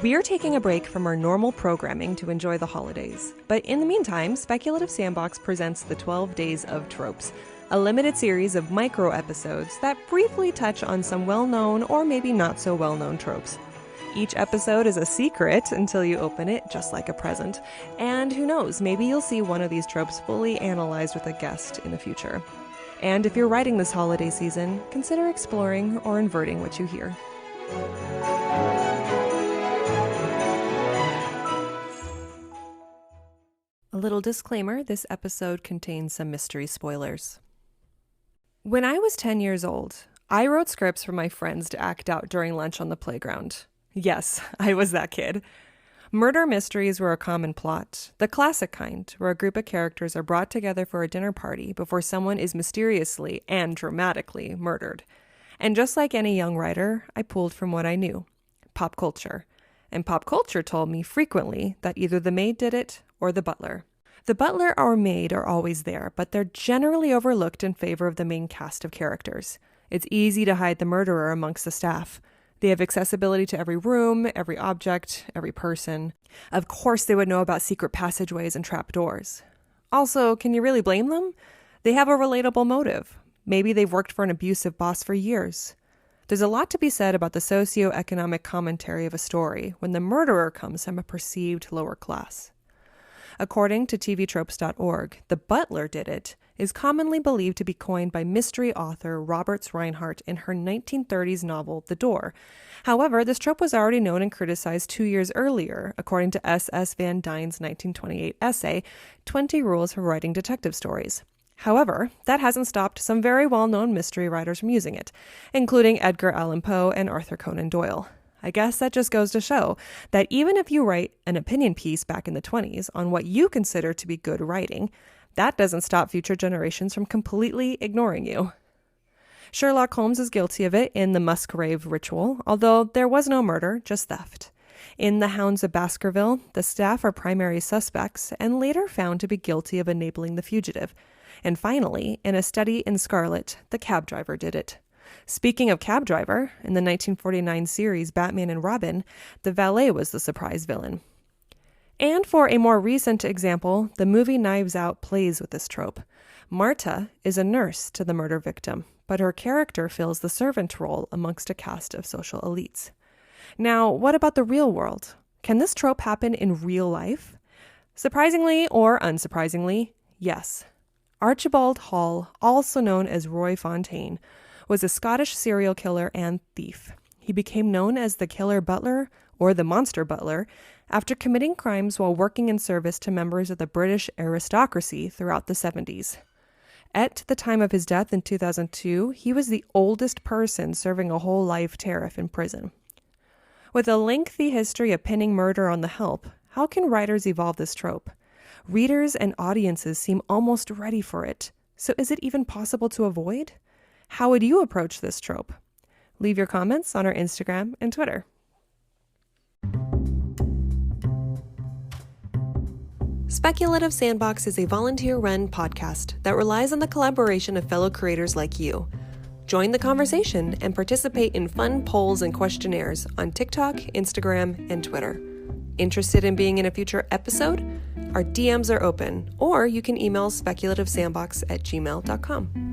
We are taking a break from our normal programming to enjoy the holidays. But in the meantime, Speculative Sandbox presents the 12 Days of Tropes, a limited series of micro-episodes that briefly touch on some well-known or maybe not so well-known tropes. Each episode is a secret until you open it, just like a present. And who knows, maybe you'll see one of these tropes fully analyzed with a guest in the future. And if you're writing this holiday season, consider exploring or inverting what you hear. A little disclaimer, this episode contains some mystery spoilers. When I was 10 years old, I wrote scripts for my friends to act out during lunch on the playground. Yes, I was that kid. Murder mysteries were a common plot, the classic kind, where a group of characters are brought together for a dinner party before someone is mysteriously and dramatically murdered. And just like any young writer, I pulled from what I knew, pop culture. And pop culture told me frequently that either the maid did it or the butler. The butler or maid are always there, but they're generally overlooked in favor of the main cast of characters. It's easy to hide the murderer amongst the staff. They have accessibility to every room, every object, every person. Of course, they would know about secret passageways and trapdoors. Also, can you really blame them? They have a relatable motive. Maybe they've worked for an abusive boss for years. There's a lot to be said about the socio-economic commentary of a story when the murderer comes from a perceived lower class. According to tvtropes.org, the butler did it is commonly believed to be coined by mystery author Roberts Reinhardt in her 1930s novel, The Door. However, this trope was already known and criticized 2 years earlier, according to S.S. Van Dyne's 1928 essay, 20 Rules for Writing Detective Stories. However, that hasn't stopped some very well-known mystery writers from using it, including Edgar Allan Poe and Arthur Conan Doyle. I guess that just goes to show that even if you write an opinion piece back in the 20s on what you consider to be good writing, that doesn't stop future generations from completely ignoring you. Sherlock Holmes is guilty of it in The Musgrave Ritual, although there was no murder, just theft. In The Hounds of Baskerville, the staff are primary suspects and later found to be guilty of enabling the fugitive. And finally, in A Study in Scarlet, the cab driver did it. Speaking of cab driver, in the 1949 series Batman and Robin, the valet was the surprise villain. And for a more recent example, the movie Knives Out plays with this trope. Marta is a nurse to the murder victim, but her character fills the servant role amongst a cast of social elites. Now, what about the real world? Can this trope happen in real life? Surprisingly or unsurprisingly, yes. Archibald Hall, also known as Roy Fontaine, was a Scottish serial killer and thief. He became known as the Killer Butler, or the Monster Butler, after committing crimes while working in service to members of the British aristocracy throughout the 70s. At the time of his death in 2002, he was the oldest person serving a whole life tariff in prison. With a lengthy history of pinning murder on the help, how can writers evolve this trope? Readers and audiences seem almost ready for it. So is it even possible to avoid? How would you approach this trope? Leave your comments on our Instagram and Twitter. Speculative Sandbox is a volunteer-run podcast that relies on the collaboration of fellow creators like you. Join the conversation and participate in fun polls and questionnaires on TikTok, Instagram, and Twitter. Interested in being in a future episode? Our DMs are open, or you can email speculativesandbox@gmail.com.